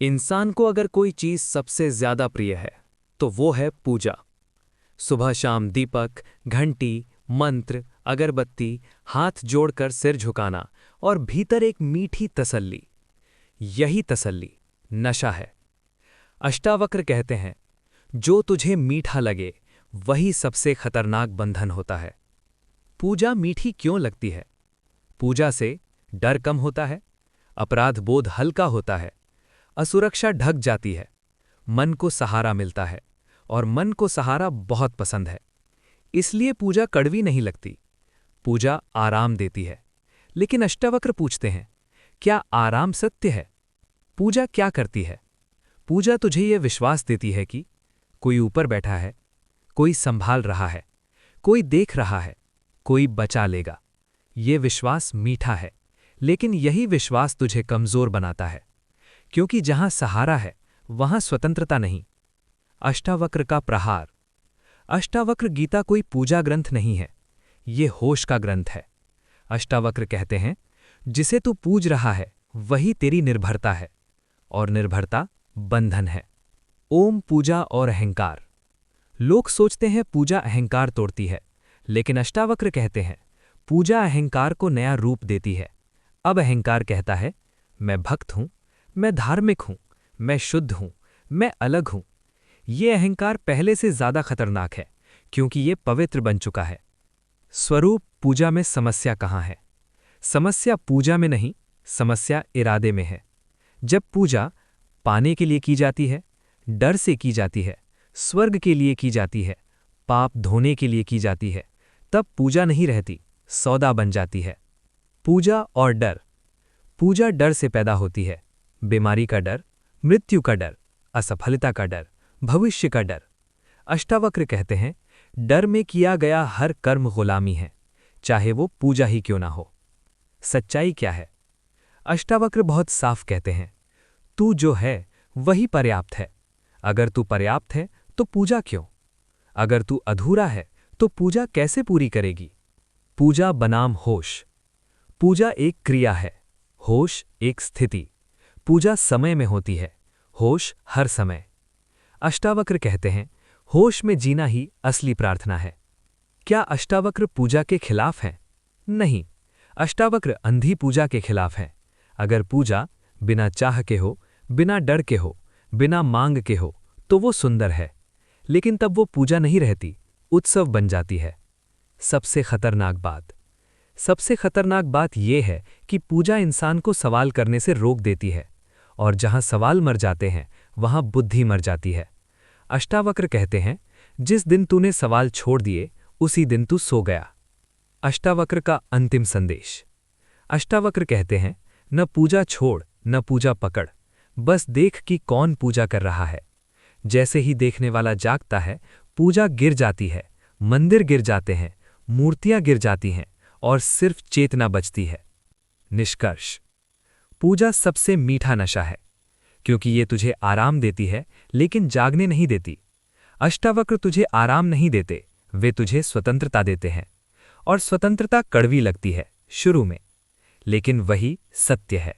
इंसान को अगर कोई चीज सबसे ज्यादा प्रिय है तो वो है पूजा। सुबह शाम दीपक, घंटी, मंत्र, अगरबत्ती, हाथ जोड़कर सिर झुकाना और भीतर एक मीठी तसल्ली। यही तसल्ली नशा है। अष्टावक्र कहते हैं, जो तुझे मीठा लगे वही सबसे खतरनाक बंधन होता है। पूजा मीठी क्यों लगती है? पूजा से डर कम होता है, अपराध बोध हल्का होता है, असुरक्षा ढक जाती है, मन को सहारा मिलता है, और मन को सहारा बहुत पसंद है। इसलिए पूजा कड़वी नहीं लगती, पूजा आराम देती है। लेकिन अष्टावक्र पूछते हैं, क्या आराम सत्य है? पूजा क्या करती है? पूजा तुझे यह विश्वास देती है कि कोई ऊपर बैठा है, कोई संभाल रहा है, कोई देख रहा है, कोई बचा लेगा। ये विश्वास मीठा है, लेकिन यही विश्वास तुझे कमजोर बनाता है, क्योंकि जहां सहारा है वहां स्वतंत्रता नहीं। अष्टावक्र का प्रहार। अष्टावक्र गीता कोई पूजा ग्रंथ नहीं है, ये होश का ग्रंथ है। अष्टावक्र कहते हैं, जिसे तू पूज रहा है वही तेरी निर्भरता है, और निर्भरता बंधन है। ओम पूजा और अहंकार। लोग सोचते हैं पूजा अहंकार तोड़ती है, लेकिन अष्टावक्र कहते हैं, पूजा अहंकार को नया रूप देती है। अब अहंकार कहता है, मैं भक्त हूं, मैं धार्मिक हूं, मैं शुद्ध हूं, मैं अलग हूं। ये अहंकार पहले से ज्यादा खतरनाक है, क्योंकि ये पवित्र बन चुका है। स्वरूप पूजा में समस्या कहाँ है? समस्या पूजा में नहीं, समस्या इरादे में है। जब पूजा पाने के लिए की जाती है, डर से की जाती है, स्वर्ग के लिए की जाती है, पाप धोने के लिए की जाती है, तब पूजा नहीं रहती, सौदा बन जाती है। पूजा और डर। पूजा डर से पैदा होती है, बीमारी का डर, मृत्यु का डर, असफलता का डर, भविष्य का डर। अष्टावक्र कहते हैं, डर में किया गया हर कर्म गुलामी है, चाहे वो पूजा ही क्यों ना हो। सच्चाई क्या है? अष्टावक्र बहुत साफ कहते हैं, तू जो है वही पर्याप्त है। अगर तू पर्याप्त है तो पूजा क्यों? अगर तू अधूरा है तो पूजा कैसे पूरी करेगी? पूजा बनाम होश। पूजा एक क्रिया है, होश एक स्थिति। पूजा समय में होती है, होश हर समय। अष्टावक्र कहते हैं, होश में जीना ही असली प्रार्थना है। क्या अष्टावक्र पूजा के खिलाफ हैं? नहीं, अष्टावक्र अंधी पूजा के खिलाफ हैं। अगर पूजा बिना चाह के हो, बिना डर के हो, बिना मांग के हो, तो वो सुंदर है, लेकिन तब वो पूजा नहीं रहती, उत्सव बन जाती है। सबसे खतरनाक बात यह है कि पूजा इंसान को सवाल करने से रोक देती है, और जहां सवाल मर जाते हैं वहां बुद्धि मर जाती है। अष्टावक्र कहते हैं, जिस दिन तूने सवाल छोड़ दिए उसी दिन तू सो गया। अष्टावक्र का अंतिम संदेश। अष्टावक्र कहते हैं, न पूजा छोड़ न पूजा पकड़, बस देख कि कौन पूजा कर रहा है। जैसे ही देखने वाला जागता है, पूजा गिर जाती है, मंदिर गिर जाते हैं, मूर्तियां गिर जाती हैं, और सिर्फ चेतना बचती है। निष्कर्ष। पूजा सबसे मीठा नशा है, क्योंकि ये तुझे आराम देती है, लेकिन जागने नहीं देती। अष्टावक्र तुझे आराम नहीं देते, वे तुझे स्वतंत्रता देते हैं। और स्वतंत्रता कड़वी लगती है शुरू में, लेकिन वही सत्य है।